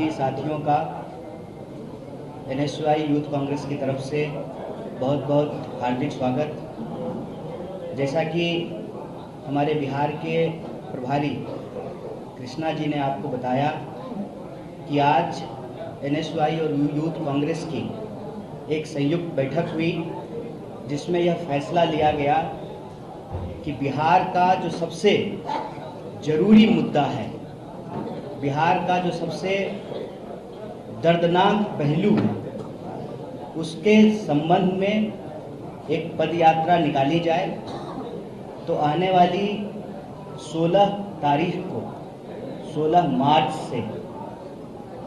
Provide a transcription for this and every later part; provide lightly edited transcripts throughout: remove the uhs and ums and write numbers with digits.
सभी साथियों का एनएसयूआई यूथ कांग्रेस की तरफ से बहुत बहुत हार्दिक स्वागत। जैसा कि हमारे बिहार के प्रभारी कृष्णा जी ने आपको बताया कि आज एनएसयूआई और यूथ कांग्रेस की एक संयुक्त बैठक हुई, जिसमें यह फैसला लिया गया कि बिहार का जो सबसे ज़रूरी मुद्दा है, बिहार का जो सबसे दर्दनाक पहलू है, उसके संबंध में एक पद यात्रा निकाली जाए। तो आने वाली 16 तारीख को 16 मार्च से,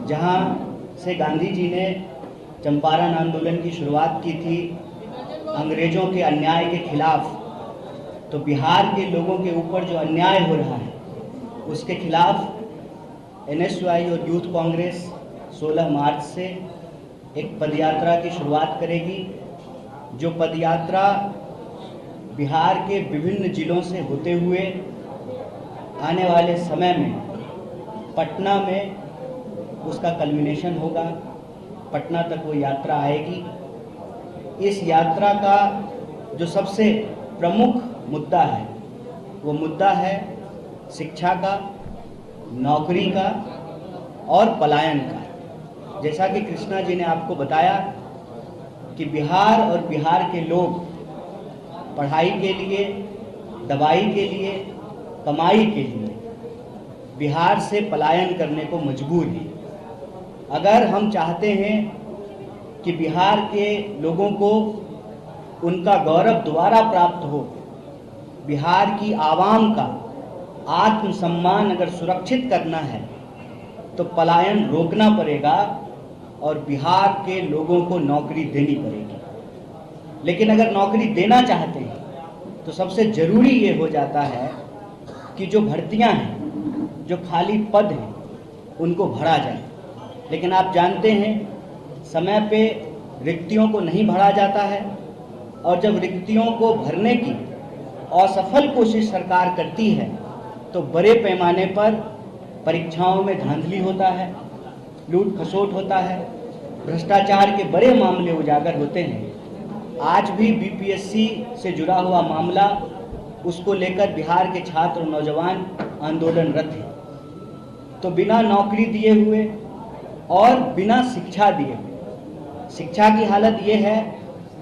जहां से गांधी जी ने चंपारण आंदोलन की शुरुआत की थी अंग्रेज़ों के अन्याय के खिलाफ, तो बिहार के लोगों के ऊपर जो अन्याय हो रहा है उसके खिलाफ एनएसयूआई और यूथ कांग्रेस 16 मार्च से एक पदयात्रा की शुरुआत करेगी। जो पदयात्रा बिहार के विभिन्न जिलों से होते हुए आने वाले समय में पटना में उसका कल्मिनेशन होगा, पटना तक वो यात्रा आएगी। इस यात्रा का जो सबसे प्रमुख मुद्दा है वो मुद्दा है शिक्षा का, नौकरी का और पलायन का। जैसा कि कृष्णा जी ने आपको बताया कि बिहार और बिहार के लोग पढ़ाई के लिए, दवाई के लिए, कमाई के लिए बिहार से पलायन करने को मजबूर हैं। अगर हम चाहते हैं कि बिहार के लोगों को उनका गौरव दोबारा प्राप्त हो, बिहार की आवाम का आत्मसम्मान अगर सुरक्षित करना है, तो पलायन रोकना पड़ेगा और बिहार के लोगों को नौकरी देनी पड़ेगी। लेकिन अगर नौकरी देना चाहते हैं तो सबसे ज़रूरी ये हो जाता है कि जो भर्तियां हैं, जो खाली पद हैं, उनको भरा जाए। लेकिन आप जानते हैं समय पे रिक्तियों को नहीं भरा जाता है, और जब रिक्तियों को भरने की असफल कोशिश सरकार करती है तो बड़े पैमाने पर परीक्षाओं में धांधली होता है, लूट खसोट होता है, भ्रष्टाचार के बड़े मामले उजागर होते हैं। आज भी बीपीएससी से जुड़ा हुआ मामला, उसको लेकर बिहार के छात्र और नौजवान आंदोलनरत हैं। तो बिना नौकरी दिए हुए और बिना शिक्षा दिए हुए, शिक्षा की हालत ये है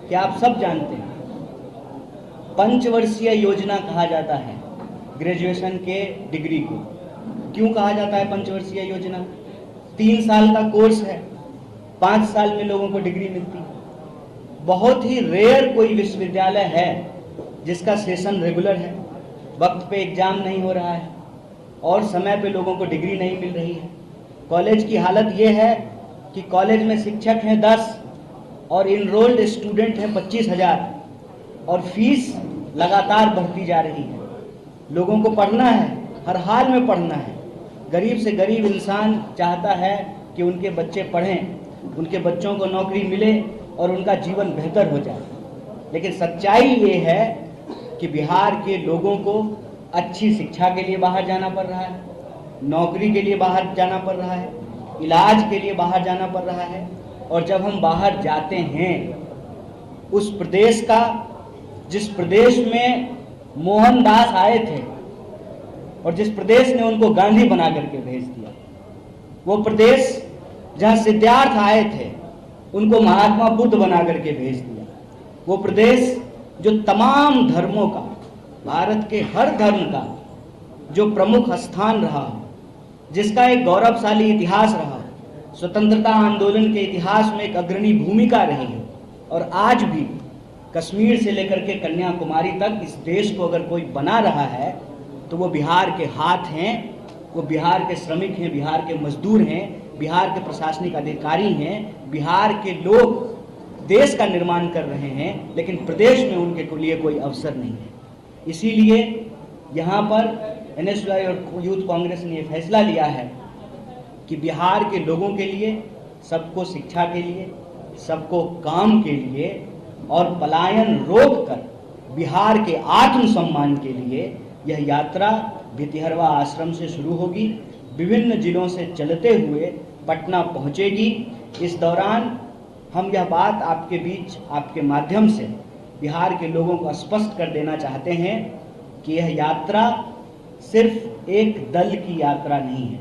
कि आप सब जानते हैं पंचवर्षीय योजना कहा जाता है ग्रेजुएशन के डिग्री को। क्यों कहा जाता है पंचवर्षीय योजना? 3 साल का कोर्स है, 5 साल में लोगों को डिग्री मिलती है। बहुत ही रेयर कोई विश्वविद्यालय है जिसका सेशन रेगुलर है, वक्त पे एग्जाम नहीं हो रहा है और समय पे लोगों को डिग्री नहीं मिल रही है। कॉलेज की हालत ये है कि कॉलेज में शिक्षक हैं 10 और इनरोल्ड स्टूडेंट हैं 25,000 और फीस लगातार बढ़ती जा रही है। लोगों को पढ़ना है, हर हाल में पढ़ना है। गरीब से गरीब इंसान चाहता है कि उनके बच्चे पढ़ें, उनके बच्चों को नौकरी मिले और उनका जीवन बेहतर हो जाए। लेकिन सच्चाई ये है कि बिहार के लोगों को अच्छी शिक्षा के लिए बाहर जाना पड़ रहा है, नौकरी के लिए बाहर जाना पड़ रहा है, इलाज के लिए बाहर जाना पड़ रहा है। और जब हम बाहर जाते हैं, उस प्रदेश का, जिस प्रदेश में मोहनदास आए थे और जिस प्रदेश ने उनको गांधी बना करके भेज दिया, वो प्रदेश जहां सिद्धार्थ आए थे उनको महात्मा बुद्ध बना करके भेज दिया, वो प्रदेश जो तमाम धर्मों का, भारत के हर धर्म का जो प्रमुख स्थान रहा, जिसका एक गौरवशाली इतिहास रहा, स्वतंत्रता आंदोलन के इतिहास में एक अग्रणी भूमिका रही है। और आज भी कश्मीर से लेकर के कन्याकुमारी तक इस देश को अगर कोई बना रहा है तो वो बिहार के हाथ हैं, वो बिहार के श्रमिक हैं, बिहार के मजदूर हैं, बिहार के प्रशासनिक अधिकारी हैं। बिहार के लोग देश का निर्माण कर रहे हैं, लेकिन प्रदेश में उनके लिए कोई अवसर नहीं है। इसीलिए यहाँ पर एनएसयूआई और यूथ कांग्रेस ने ये फैसला लिया है कि बिहार के लोगों के लिए, सबको शिक्षा के लिए, सबको काम के लिए और पलायन रोककर बिहार के आत्मसम्मान के लिए यह यात्रा भितिहरवा आश्रम से शुरू होगी। विभिन्न जिलों से चलते हुए पटना पहुंचेगी। इस दौरान हम यह बात आपके बीच आपके माध्यम से बिहार के लोगों को स्पष्ट कर देना चाहते हैं कि यह यात्रा सिर्फ एक दल की यात्रा नहीं है।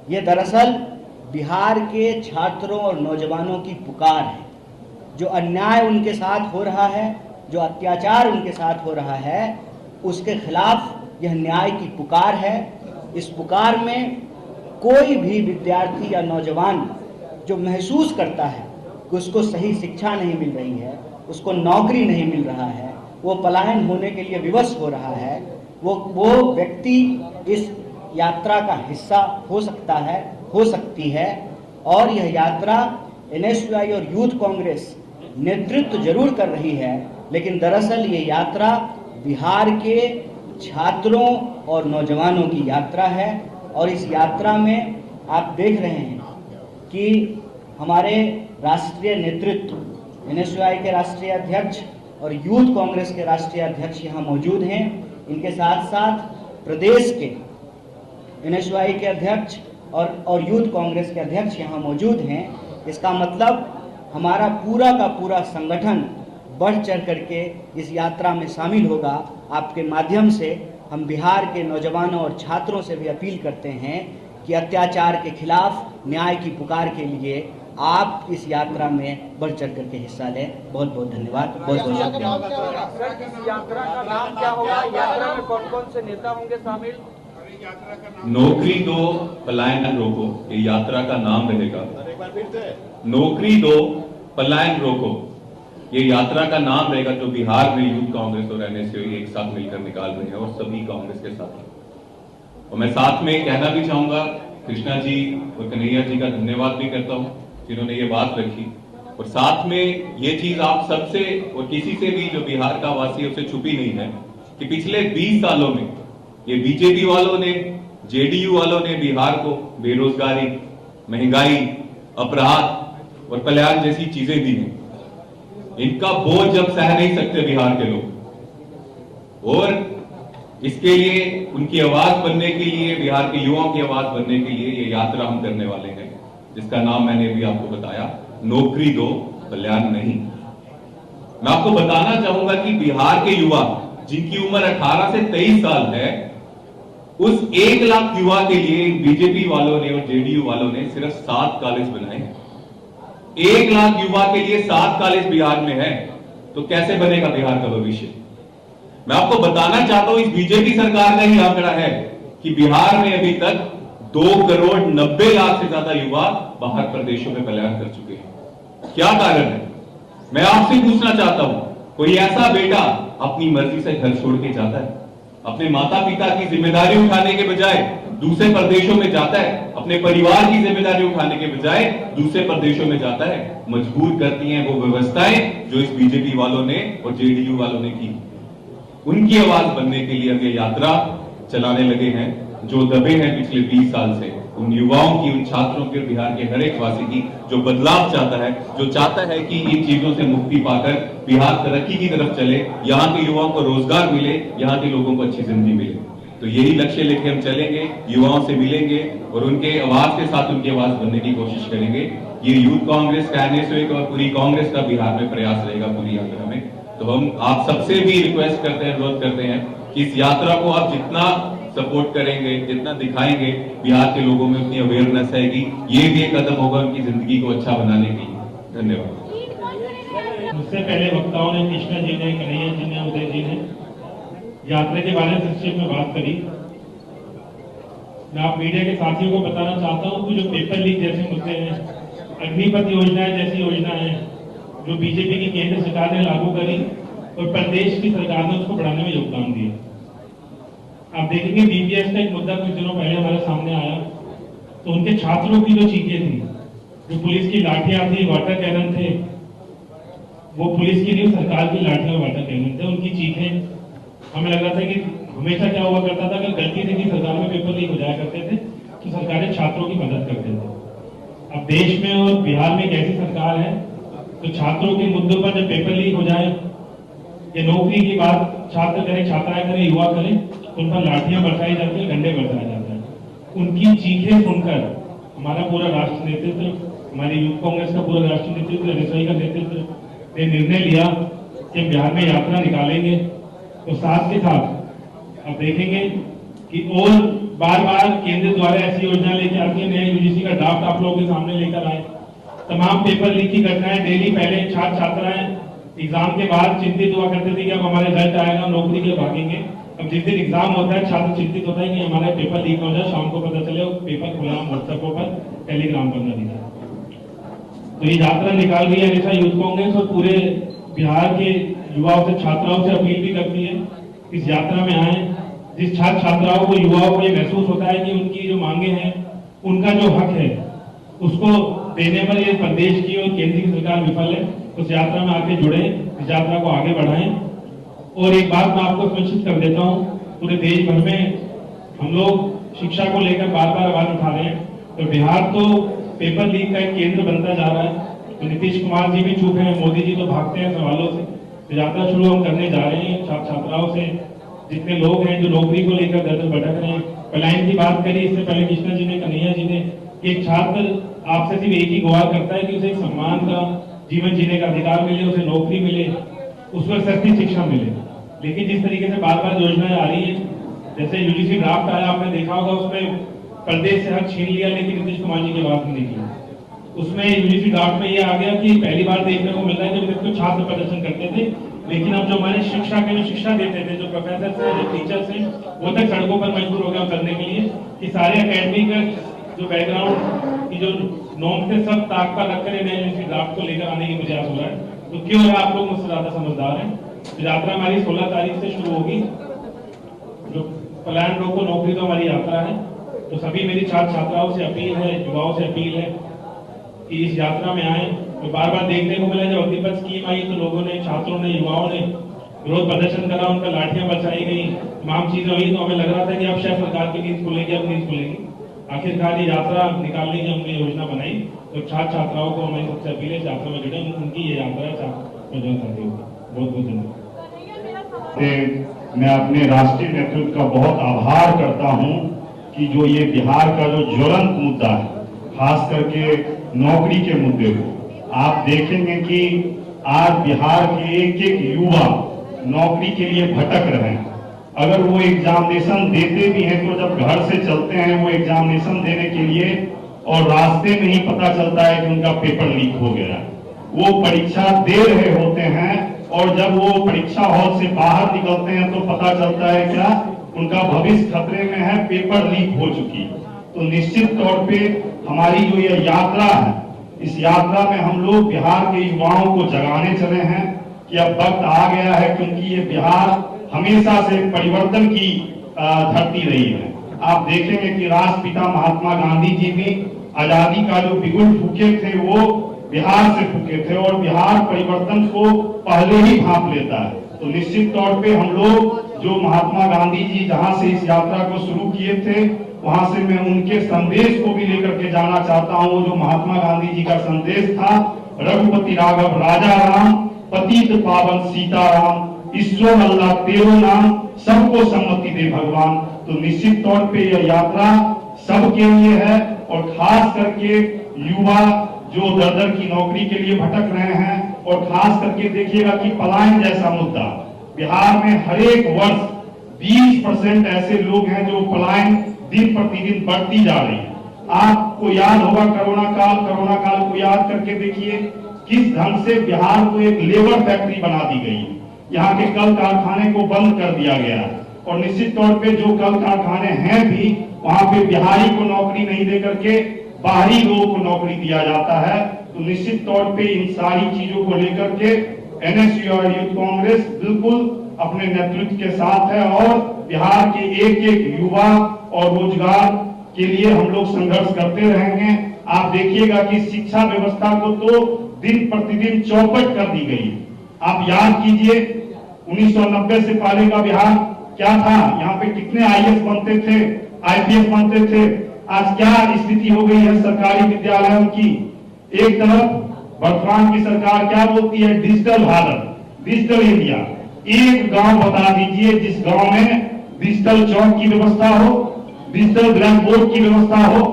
यह दरअसल बिहार के छात्रों और नौजवानों की पुकार है। जो अन्याय उनके साथ हो रहा है, जो अत्याचार उनके साथ हो रहा है, उसके खिलाफ यह न्याय की पुकार है। इस पुकार में कोई भी विद्यार्थी या नौजवान जो महसूस करता है कि उसको सही शिक्षा नहीं मिल रही है, उसको नौकरी नहीं मिल रहा है, वो पलायन होने के लिए विवश हो रहा है, वो व्यक्ति इस यात्रा का हिस्सा हो सकता है, हो सकती है। और यह यात्रा एनएसयूआई और यूथ कांग्रेस नेतृत्व जरूर कर रही है, लेकिन दरअसल ये यात्रा बिहार के छात्रों और नौजवानों की यात्रा है। और इस यात्रा में आप देख रहे हैं कि हमारे राष्ट्रीय नेतृत्व एनएसयूआई के राष्ट्रीय अध्यक्ष और यूथ कांग्रेस के राष्ट्रीय अध्यक्ष यहाँ मौजूद हैं। इनके साथ साथ प्रदेश के एनएसयूआई के अध्यक्ष और यूथ कांग्रेस के अध्यक्ष यहाँ मौजूद हैं। इसका मतलब हमारा पूरा का पूरा संगठन बढ़ चढ़ करके इस यात्रा में शामिल होगा। आपके माध्यम से हम बिहार के नौजवानों और छात्रों से भी अपील करते हैं कि अत्याचार के खिलाफ न्याय की पुकार के लिए आप इस यात्रा में बढ़ चढ़ करके हिस्सा लें। बहुत बहुत धन्यवाद। बहुत बहुत शुक्रिया। सर, इस यात्रा का नाम क्या होगा? यात्रा में कौन कौन से नेता होंगे शामिल? नौकरी दो पलायन रोको, ये यात्रा का नाम रहेगा। नौकरी दो पलायन रोको, ये यात्रा का नाम रहेगा, जो बिहार में यूथ कांग्रेस और एनएसयूआई एक साथ मिलकर निकाल रहे हैं और सभी कांग्रेस के साथ। और मैं साथ में कहना भी चाहूंगा, कृष्णा जी और कन्हैया जी का धन्यवाद भी करता हूं जिन्होंने ये बात रखी। और साथ में ये चीज आप सबसे और किसी से भी जो बिहार का वासी है उसे छुपी नहीं है कि पिछले 20 सालों में ये बीजेपी वालों ने, जेडीयू वालों ने बिहार को बेरोजगारी, महंगाई, अपराध और पलायन जैसी चीजें दी हैं। इनका बोझ जब सह नहीं सकते बिहार के लोग, और इसके लिए उनकी आवाज बनने के लिए, बिहार के युवाओं की आवाज बनने के लिए ये यात्रा हम करने वाले हैं, जिसका नाम मैंने भी आपको बताया, नौकरी दो कल्याण नहीं। मैं आपको बताना चाहूंगा कि बिहार के युवा जिनकी उम्र 18 से 23 साल है, उस 1 लाख युवा के लिए बीजेपी वालों ने और जेडीयू वालों ने सिर्फ 7 कॉलेज बनाए हैं। 1 लाख युवा के लिए 7 कॉलेज बिहार में है, तो कैसे बनेगा बिहार का भविष्य? मैं आपको बताना चाहता हूं, इस बीजेपी सरकार का ही आंकड़ा है कि बिहार में अभी तक 2 करोड़ 90 लाख से ज्यादा युवा बाहर प्रदेशों में पलायन कर चुके हैं। क्या कारण है? मैं आपसे पूछना चाहता हूं, कोई ऐसा बेटा अपनी मर्जी से घर छोड़ के जाता है, अपने माता पिता की जिम्मेदारी उठाने के बजाय दूसरे प्रदेशों में जाता है, अपने परिवार की जिम्मेदारी उठाने के बजाय दूसरे प्रदेशों में जाता है? मजबूर करती हैं वो व्यवस्थाएं जो इस बीजेपी वालों ने और जेडीयू वालों ने की। उनकी आवाज बनने के लिए अब ये यात्रा चलाने लगे हैं, जो दबे हैं पिछले 20 साल से। उन युवाओं की, उन छात्रों की, बिहार के हर एक वासी की जो बदलाव चाहता है, जो चाहता है कि इन चीजों से मुक्ति पाकर बिहार तरक्की की तरफ चले, यहाँ के युवाओं को रोजगार मिले, यहाँ के लोगों को अच्छी जिंदगी मिले। तो यही लक्ष्य लेके हम चलेंगे, युवाओं से मिलेंगे और उनके आवाज के साथ उनकी आवाज बनने की कोशिश करेंगे। ये यूथ कांग्रेस का, एनएसयूआई का और पूरी कांग्रेस का बिहार में प्रयास रहेगा पूरी यात्रा में। तो हम आप सबसे भी रिक्वेस्ट करते हैं, अनुरोध करते हैं कि इस यात्रा को आप जितना सपोर्ट करेंगे, जितना दिखाएंगे, बिहार के लोगों में उतनी अवेयरनेस है कि ये भी एक कदम होगा उनकी जिंदगी को अच्छा बनाने के लिए। धन्यवाद। मुझसे पहले वक्ताओं ने, कृष्णा जी ने, कन्हैया जी ने, उदय जी ने यात्रा के बारे में संक्षेप में बात करी। मैं आप मीडिया के साथियों को बताना चाहता हूं कि जो पेपर लीक जैसे मुद्दे हैं, अग्निपथ योजनाएं जैसी योजना है जो बीजेपी की केंद्र सरकार ने लागू करी और प्रदेश की सरकार ने उसको बढ़ाने में योगदान दिया। आप देखेंगे बीपीएस का एक मुद्दा कुछ दिनों पहले हमारे सामने आया, तो उनके छात्रों की जो चीखें थी, जो पुलिस की लाठियां थी, वाटर कैनन थे, वो पुलिस की नहीं, सरकार की लाठियां वाटर कैनन थे। उनकी चीखें, हमें लग रहा था कि हमेशा क्या हुआ करता था कि गलती से भी सरकार में पेपर लीक हो जाया करते थे तो सरकारें छात्रों की मदद करते थे। अब देश में और बिहार में एक ऐसी सरकार है तो छात्रों के मुद्दों पर जब पेपर लीक हो जाए या नौकरी की बात छात्र करें, छात्राएं करें, युवा करें, तो उन पर लाठियां बरसाई जाती है, डंडे बरसाए जाते हैं। उनकी चीखें सुनकर हमारा पूरा राष्ट्र नेतृत्व, हमारी यूथ कांग्रेस का पूरा राष्ट्रीय नेतृत्व, एनएसआई का नेतृत्व ने निर्णय लिया कि बिहार में यात्रा निकालेंगे। तो साथ के साथ अब देखेंगे कि और बार बार केंद्र द्वारा ऐसी योजना लेके आती है, नया यूजीसी का ड्राफ्ट आप लोगों के सामने लेकर आए। तमाम पेपर लीक की घटनाएं डेली, पहले छात्र छात्राएं एग्जाम के बाद चिंतित हुआ करते थे कि अब हमारे रिजल्ट आएगा, नौकरी के भागेंगे। अब जिस दिन एग्जाम होता है छात्र चिंतित होता है कि हमारा पेपर लीक हो जाए, शाम को पता चले पेपर खुला व्हाट्सएप पर, टेलीग्राम पर न दिखा। तो ये यात्रा निकाल रही है ऐसा यूथ कांग्रेस और पूरे बिहार के युवाओं से, छात्राओं से अपील भी करती है इस यात्रा में आए। जिस छात्र छात्राओं को, युवाओं को ये महसूस होता है कि उनकी जो मांगे हैं, उनका जो हक है, उसको देने पर ये प्रदेश की और केंद्र की सरकार विफल है, उस यात्रा में आके जुड़े, इस यात्रा को आगे बढ़ाएं। और एक बात मैं आपको सुनिश्चित कर देता हूं, पूरे देश भर में हम लोग शिक्षा को लेकर बार बार आवाज उठा रहे हैं, तो बिहार तो पेपर लीक का एक केंद्र बनता जा रहा है। तो नीतीश कुमार जी भी चुप हैं, मोदी जी तो भागते हैं सवालों से। तो यात्रा शुरू हम करने जा रहे हैं छात्र छात्राओं से, जितने लोग हैं जो नौकरी को लेकर दर दर भटक रहे हैं। पलायन की बात करी इससे पहले कृष्णा जी ने, कन्हैया जी ने, एक छात्र आपसे सिर्फ एक ही गुहार करता है कि उसे एक सम्मान का जीवन जीने का अधिकार मिले, उसे नौकरी मिले, उस पर सस्ती शिक्षा मिले। लेकिन जिस तरीके से बार बार योजनाएं आ रही है, जैसे यूजीसी ड्राफ्ट आया, आपने देखा होगा, उसमें प्रदेश से हक छीन लिया, लेकिन नीतीश कुमार जी की बात नहीं की। उसमें यूजीसी ड्राफ्ट में ये आ गया कि पहली बार देखने को मिल रहा है जब इसको छात्र प्रदर्शन करते थे, लेकिन अब जो हमारे शिक्षा के जो शिक्षा देते थे, जो प्रोफेसर थे, जो टीचर्स हैं, वो तक सड़कों पर मजबूर हो गया करने के लिए कि सारे एकेडमिक जो बैकग्राउंड की जो नॉर्म थे सब ताक पर रखकर यूजीसी ड्राफ्ट को लेकर आने की प्रयास हो रहा है। तो क्यों है आप लोग मुझसे ज्यादा समझदार हैं। यात्रा हमारी 16 तारीख से शुरू होगी। जो पलायन रोको नौकरी तो हमारी यात्रा है। तो सभी मेरी छात्र छात्राओं से अपील है, युवाओं से अपील है कि इस यात्रा में आए। तो बार बार देखने को मिला जब अग्निपथ स्कीम आई तो लोगों ने, छात्रों ने, युवाओं ने विरोध प्रदर्शन करा, उन पर लाठियां बरसाई गई, तमाम चीजें हुई। तो हमें लग रहा था कि अब शायद सरकार की नींद खुलेगी, अब नींद खुलेगी। आखिरकार ये यात्रा निकालने की हमने योजना बनाई। तो छात्र छात्राओं को हमारी सबसे अपील है यात्रा में जुड़े, उनकी ये यात्रा है। बहुत बहुत धन्यवाद। मैं अपने राष्ट्रीय नेतृत्व का बहुत आभार करता हूं कि जो ये बिहार का जो ज्वलंत मुद्दा है, खास करके नौकरी के मुद्दे को, आप देखेंगे कि आज बिहार के एक एक युवा नौकरी के लिए भटक रहे हैं। अगर वो एग्जामिनेशन देते भी हैं तो जब घर से चलते हैं वो एग्जामिनेशन देने के लिए और रास्ते में ही पता चलता है कि उनका पेपर लीक हो गया। वो परीक्षा दे रहे होते हैं और जब वो परीक्षा हॉल से बाहर निकलते हैं तो पता चलता है क्या उनका भविष्य खतरे में है, पेपर लीक हो चुकी। तो निश्चित तौर पे हमारी जो ये यात्रा है, इस यात्रा में हम लोग बिहार के युवाओं को जगाने चले हैं कि अब वक्त आ गया है, क्योंकि ये बिहार हमेशा से परिवर्तन की धरती रही है। आप देखेंगे कि राष्ट्रपिता महात्मा गांधी जी भी आजादी का जो बिगुल फूके थे वो बिहार से फूके थे और बिहार परिवर्तन को पहले ही भांप लेता है। तो निश्चित तौर पे हम लोग जो महात्मा गांधी जी जहां से इस यात्रा को शुरू किए थे, वहां से मैं उनके संदेश को भी लेकर के जाना चाहता हूं। जो महात्मा गांधी जी का संदेश था, रघुपति राघव राजा राम, पतित पावन सीताराम, ईश्वर अल्लाह तेरो नाम, सबको सम्मति दे भगवान। तो निश्चित तौर पे यह यात्रा सबके लिए है और खास करके युवा जो दर दर की नौकरी के लिए भटक रहे हैं। और खास करके देखिएगा कि पलायन जैसा मुद्दा बिहार में हर एक वर्ष 20% ऐसे लोग हैं जो पलायन दिन प्रतिदिन बढ़ती जा रही है। आपको याद होगा कोरोना काल को याद करके देखिए किस ढंग से बिहार को एक लेबर फैक्ट्री बना दी गई है। यहाँ के कल कारखाने को बंद कर दिया गया है और निश्चित तौर पे जो कल कारखाने हैं भी वहां पे बिहारी को नौकरी नहीं दे करके बाहरी लोगों को नौकरी दिया जाता है। तो निश्चित तौर पे इन सारी चीजों को लेकर के एनएसयू और यूथ कांग्रेस बिल्कुल अपने नेतृत्व के साथ है और बिहार के एक एक युवा और रोजगार के लिए हम लोग संघर्ष करते रहेंगे। आप देखिएगा कि शिक्षा व्यवस्था को तो दिन प्रतिदिन चौपट कर दी गई है। आप याद कीजिए 1990 से पहले का बिहार क्या था, यहाँ पे कितने आईएएस बनते थे, आईपीएस बनते थे। आज क्या स्थिति हो गई है सरकारी विद्यालयों की। एक तरफ वर्तमान की सरकार क्या बोलती है, डिजिटल भारत, डिजिटल इंडिया। एक गांव बता दीजिए जिस गांव में डिजिटल चौक की व्यवस्था हो, डिजिटल ब्लैक बोर्ड की व्यवस्था हो।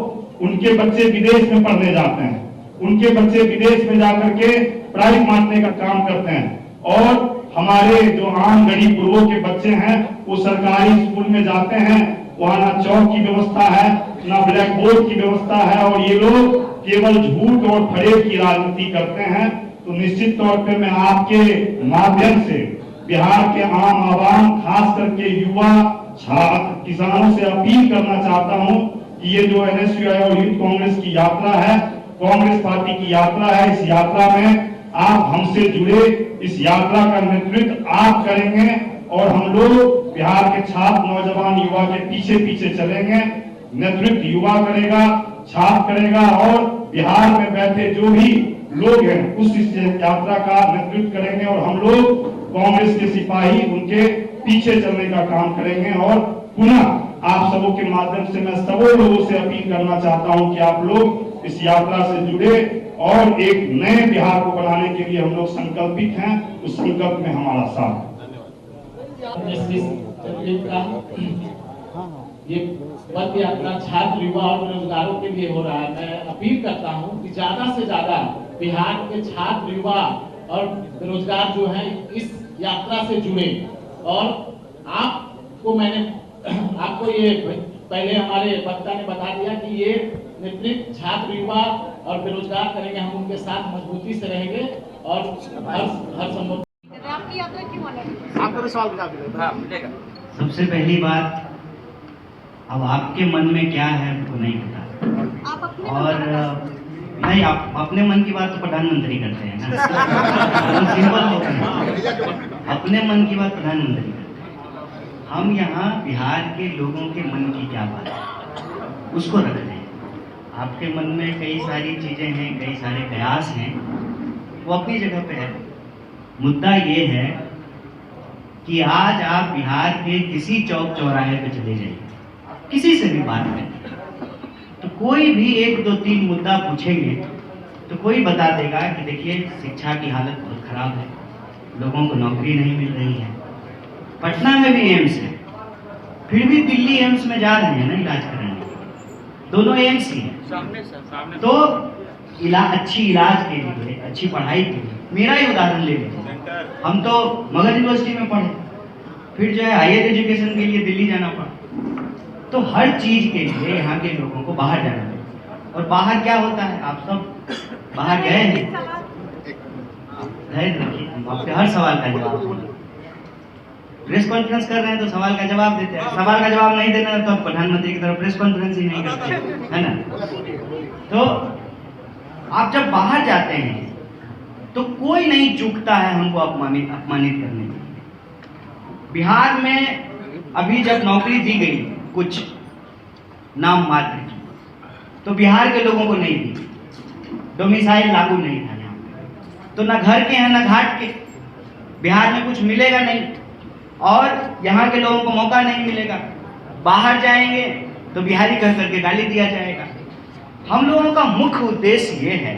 उनके बच्चे विदेश में पढ़ने जाते हैं, उनके बच्चे विदेश में जाकर के प्राइज बांटने का काम करते हैं, और हमारे जो आम गरीब गुरुओं के बच्चे हैं वो सरकारी स्कूल में जाते हैं, वहां ना चौक की व्यवस्था है, ना ब्लैक बोर्ड की व्यवस्था है, और ये लोग केवल झूठ और फरेब की राजनीति करते हैं। तो निश्चित तौर पे मैं आपके माध्यम से बिहार के आम आवाम, खास करके युवा छात्र किसानों से अपील करना चाहता हूं कि ये जो NSUI और यूथ कांग्रेस की यात्रा है, कांग्रेस पार्टी की यात्रा है, इस यात्रा में आप हमसे जुड़े, इस यात्रा का नेतृत्व आप करेंगे और हम लोग बिहार के छात्र, नौजवान, युवा के पीछे पीछे चलेंगे। नेतृत्व युवा करेगा, छात्र करेगा, और बिहार में बैठे जो भी लोग हैं उस यात्रा का नेतृत्व करेंगे, और हम लोग कांग्रेस के सिपाही उनके पीछे चलने का काम करेंगे। और पुनः आप सबों के माध्यम से मैं सबों लोगों से अपील करना चाहता हूं कि आप लोग इस यात्रा से जुड़े और एक नए बिहार को बनाने के लिए हम लोग संकल्पित हैं। उस संकल्प में हमारा साथ। ये पद यात्रा छात्र, युवा और बेरोजगारों के लिए हो रहा है। मैं अपील करता हूं कि ज्यादा से ज्यादा बिहार के छात्र, युवा और बेरोजगार जो हैं इस यात्रा से जुड़े। और आपको ये पहले हमारे वक्ता ने बता दिया कि ये नेतृत्व छात्र, युवा और बेरोजगार करेंगे, हम उनके साथ मजबूती से रहेंगे और हर संभव। आपकी यात्रा क्यों अलग? आपको भी सवाल हाँ मिलेगा। सबसे पहली बात, अब आपके मन में क्या है वो नहीं पता, आप अपने और नहीं, आप अपने मन की बात तो प्रधानमंत्री करते हैं ना, तो सिंपल होता है। अपने मन की बात प्रधानमंत्री करते हैं। हम यहाँ बिहार के लोगों के मन की क्या बात है उसको रख रहे हैं। आपके मन में कई सारी चीजें हैं, कई सारे प्रयास हैं, वो अपनी जगह पे है। मुद्दा ये है कि आज आप बिहार के किसी चौक चौराहे पे चले जाइए, किसी से भी बात करें, तो कोई भी 1, 2, 3 मुद्दा पूछेंगे तो कोई बता देगा कि देखिए शिक्षा की हालत बहुत खराब है, लोगों को नौकरी नहीं मिल रही है। पटना में भी एम्स है, फिर भी दिल्ली एम्स में जा रहे हैं ना इलाज कराने, दोनों एम्स ही है। तो अच्छी इलाज के लिए, अच्छी पढ़ाई के लिए, मेरा ही उदाहरण ले लीजिए, हम तो मगध यूनिवर्सिटी में पढ़े, फिर जो है हायर एजुकेशन के लिए दिल्ली जाना पड़ा। तो हर चीज के लिए यहाँ के लोगों को बाहर जाना पड़ता। और बाहर क्या होता है, आप सब बाहर गए हैं, धैर्य रखिए, आपके हर सवाल का जवाब। प्रेस कॉन्फ्रेंस कर रहे हैं तो सवाल का जवाब देते हैं, सवाल का जवाब नहीं देना तो प्रधानमंत्री की तरफ प्रेस कॉन्फ्रेंस ही नहीं करते, है ना। तो आप जब बाहर जाते हैं तो कोई नहीं चूकता है हमको अपमानित करने के लिए। बिहार में अभी जब नौकरी दी गई कुछ नाम मात्र की, तो बिहार के लोगों को नहीं दी, डोमिसाइल लागू नहीं था यहाँ पे, तो ना घर के हैं ना घाट के, बिहार में कुछ मिलेगा नहीं और यहाँ के लोगों को मौका नहीं मिलेगा। बाहर जाएंगे तो बिहारी कह करके गाली दिया जाएगा। हम लोगों का मुख्य उद्देश्य ये है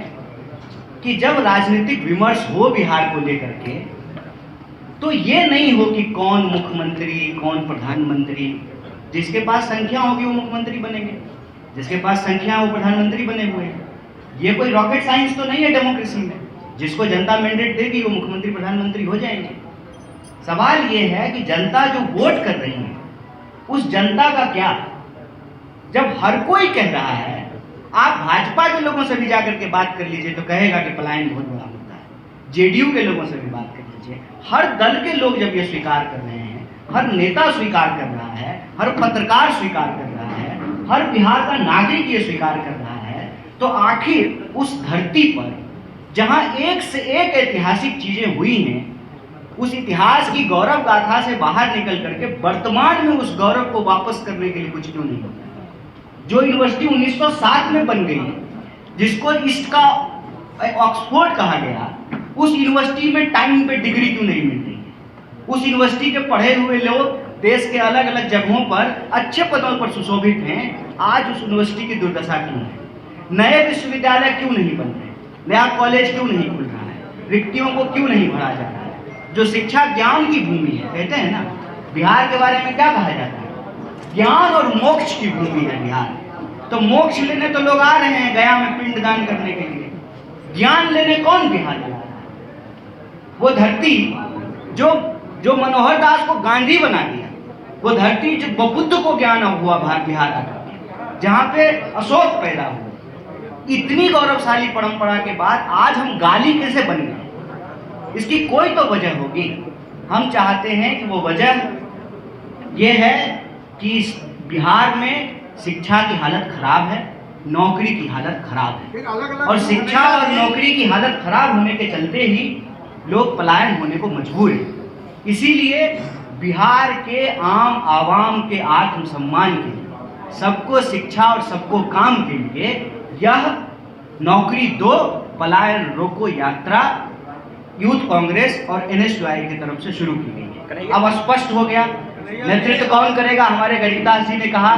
कि जब राजनीतिक विमर्श हो बिहार को लेकर के, तो ये नहीं हो कि कौन मुख्यमंत्री, कौन प्रधानमंत्री। जिसके पास संख्या होगी वो मुख्यमंत्री बनेंगे, जिसके पास संख्या वो प्रधानमंत्री बने हुए हैं। ये कोई रॉकेट साइंस तो नहीं है डेमोक्रेसी में, जिसको जनता मैंडेट देगी वो मुख्यमंत्री प्रधानमंत्री हो जाएंगे। सवाल ये है कि जनता जो वोट कर रही है उस जनता का क्या। जब हर कोई कह रहा है, आप भाजपा के लोगों से भी जाकर के बात कर लीजिए तो कहेगा कि पलायन बहुत बड़ा मुद्दा है। जेडीयू के लोगों से भी बात कर लीजिए, हर दल के लोग जब ये स्वीकार कर रहे हैं, हर नेता स्वीकार कर रहा है, हर पत्रकार स्वीकार कर रहा है, हर बिहार का नागरिक ये स्वीकार कर रहा है, तो आखिर उस धरती पर जहां एक से एक ऐतिहासिक चीजें हुई हैं, उस इतिहास की गौरव गाथा से बाहर निकल करके वर्तमान में उस गौरव को वापस करने के लिए कुछ क्यों नहीं होता। जो यूनिवर्सिटी 1907 में बन गई, जिसको ईस्ट का ऑक्सफोर्ड कहा गया, उस यूनिवर्सिटी में टाइम पे डिग्री क्यों नहीं मिल रही है। उस यूनिवर्सिटी के पढ़े हुए लोग देश के अलग अलग जगहों पर अच्छे पदों पर सुशोभित हैं। आज उस यूनिवर्सिटी की दुर्दशा क्यों है। नए विश्वविद्यालय क्यों नहीं बन रहे, नया कॉलेज क्यों नहीं खुल रहा है, रिक्तियों को क्यों नहीं भरा जा रहा है। जो शिक्षा ज्ञान की भूमि है, कहते हैं ना बिहार के बारे में क्या कहा जाता है, ज्ञान और मोक्ष की भूमि है बिहार। तो मोक्ष लेने तो लोग आ रहे हैं गया में पिंडदान करने के लिए, ज्ञान लेने कौन बिहार जा रहा है? वो धरती जो मनोहर दास को गांधी बना दिया, वो धरती जो बुद्ध को ज्ञान हुआ बिहार का, जहाँ पे अशोक पैदा हुआ, इतनी गौरवशाली परंपरा के बाद आज हम गाली कैसे बन गए? इसकी कोई तो वजह होगी। हम चाहते हैं कि वो वजह ये है कि बिहार में शिक्षा की हालत खराब है, नौकरी की हालत खराब है, और शिक्षा और नौकरी की हालत खराब होने के चलते ही लोग पलायन होने को मजबूर हैं। इसीलिए बिहार के आम आवाम के आत्मसम्मान के लिए, सबको शिक्षा और सबको काम के लिए यह नौकरी दो पलायन रोको यात्रा यूथ कांग्रेस और NSUI की तरफ से शुरू की गई है। अब स्पष्ट हो गया नेतृत्व कौन करेगा। हमारे गणितास जी ने कहा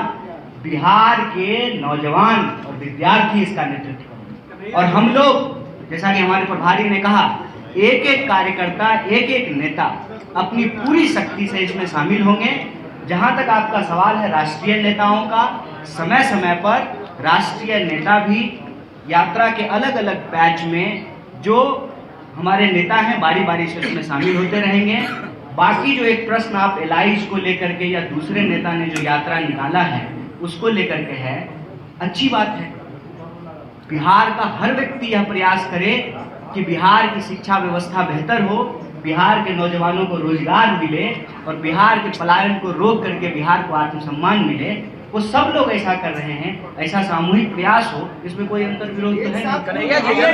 बिहार के नौजवान और विद्यार्थी इसका नेतृत्व करेंगे, और हम लोग जैसा कि हमारे प्रभारी ने कहा, एक एक कार्यकर्ता, एक एक नेता अपनी पूरी शक्ति से इसमें शामिल होंगे। जहां तक आपका सवाल है राष्ट्रीय नेताओं का, समय समय पर राष्ट्रीय नेता भी यात्रा के अलग अलग बैच में जो हमारे नेता हैं बारी बारी से उसमें शामिल होते रहेंगे। बाकी जो एक प्रश्न आप एलाइज को लेकर के या दूसरे नेता ने जो यात्रा निकाला है उसको लेकर के है, अच्छी बात है। बिहार का हर व्यक्ति यह प्रयास करे कि बिहार की शिक्षा व्यवस्था बेहतर हो, बिहार के नौजवानों को रोजगार मिले और बिहार के पलायन को रोक करके बिहार को आत्मसम्मान मिले। वो सब लोग ऐसा कर रहे हैं, ऐसा सामूहिक प्रयास हो, इसमें कोई अंतर विरोध तो है नहीं।